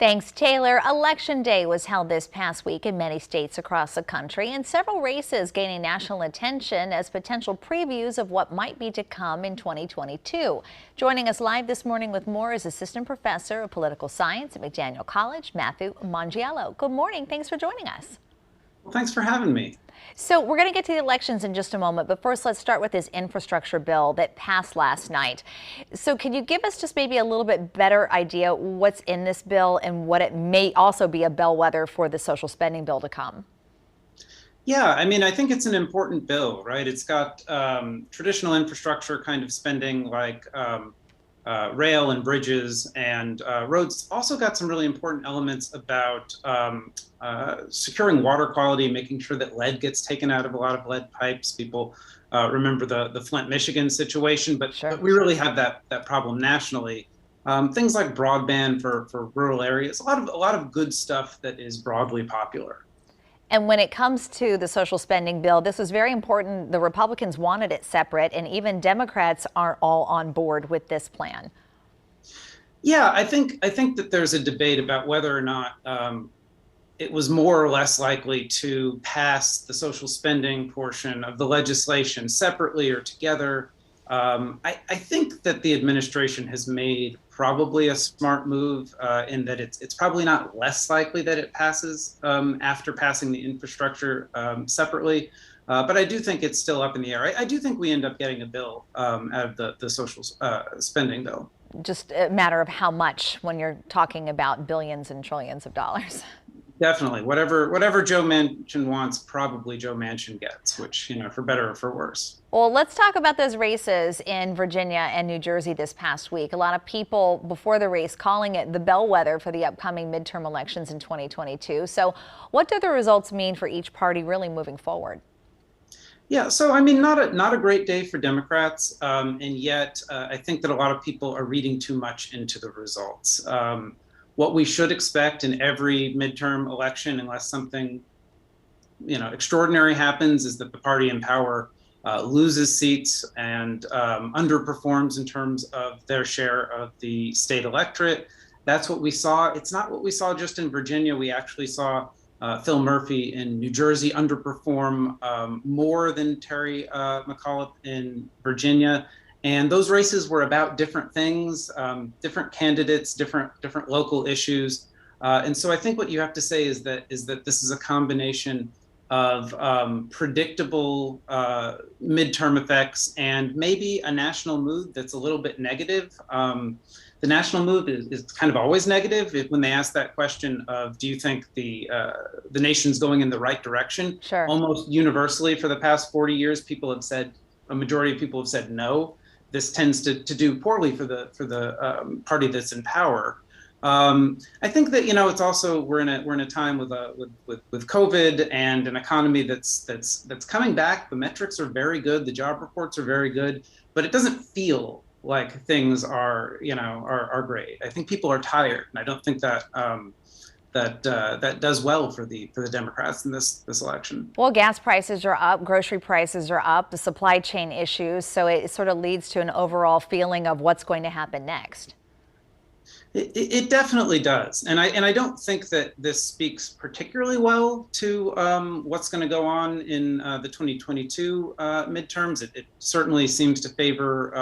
Thanks, Taylor. Election Day was held this past week in many states across the country, and several races gaining national attention as potential previews of what might be to come in 2022. Joining us live this morning with more is Assistant Professor of Political Science at McDaniel College, Matthew Mongiello. Good morning. Thanks for joining us. Well, thanks for having me. So we're going to get to the elections in just a moment, but first let's start with this infrastructure bill that passed last night. So can you give us just maybe a little bit better idea what's in this bill and what it may also be a bellwether for the social spending bill to come? Yeah, I mean, I think it's an important bill, right? It's got traditional infrastructure kind of spending like rail and bridges and roads. Also got some really important elements about securing water quality, making sure that lead gets taken out of a lot of lead pipes. People remember the Flint, Michigan situation, but, Sure. but we really have that problem nationally. Things like broadband for rural areas, a lot of good stuff that is broadly popular. And when it comes to the social spending bill, this was very important. The Republicans wanted it separate, and even Democrats aren't all on board with this plan. Yeah, I think that there's a debate about whether or not it was more or less likely to pass the social spending portion of the legislation separately or together. I think that the administration has made probably a smart move in that it's probably not less likely that it passes after passing the infrastructure separately. But I do think it's still up in the air. I do think we end up getting a bill out of the social spending bill. Just a matter of how much when you're talking about billions and trillions of dollars. Definitely. Whatever Joe Manchin wants, probably Joe Manchin gets, which, for better or for worse. Well, let's talk about those races in Virginia and New Jersey this past week. A lot of people before the race calling it the bellwether for the upcoming midterm elections in 2022. So what do the results mean for each party really moving forward? Yeah, so I mean, not a great day for Democrats, and yet I think that a lot of people are reading too much into the results. What we should expect in every midterm election, unless something extraordinary happens, is that the party in power loses seats and underperforms in terms of their share of the state electorate. That's what we saw. It's not what we saw just in Virginia. We actually saw Phil Murphy in New Jersey underperform more than Terry McAuliffe in Virginia. And those races were about different things, different candidates, different local issues. And so I think what you have to say is that this is a combination of predictable midterm effects and maybe a national mood that's a little bit negative. The national mood is kind of always negative when they ask that question of, do you think the nation's going in the right direction? Sure. Almost universally for the past 40 years, a majority of people have said no. This tends to do poorly for the party that's in power. I think that it's also we're in a time with COVID and an economy that's coming back. The metrics are very good. The job reports are very good, but it doesn't feel like things are great. I think people are tired, and I don't think that that does well for the Democrats in this election. Well, gas prices are up, grocery prices are up, the supply chain issues, so it sort of leads to an overall feeling of what's going to happen next. It definitely does, and I don't think that this speaks particularly well to what's going to go on in the 2022 midterms. It certainly seems to favor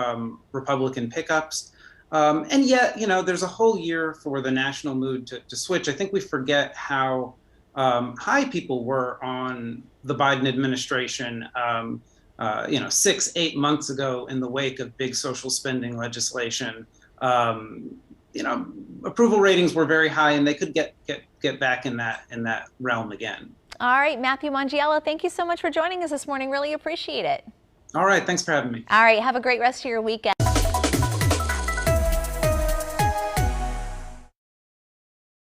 Republican pickups. And yet, there's a whole year for the national mood to switch. I think we forget how high people were on the Biden administration, 6-8 months ago in the wake of big social spending legislation. Approval ratings were very high, and they could get back in that realm again. All right, Matthew Mongiello, thank you so much for joining us this morning. Really appreciate it. All right, thanks for having me. All right, have a great rest of your weekend.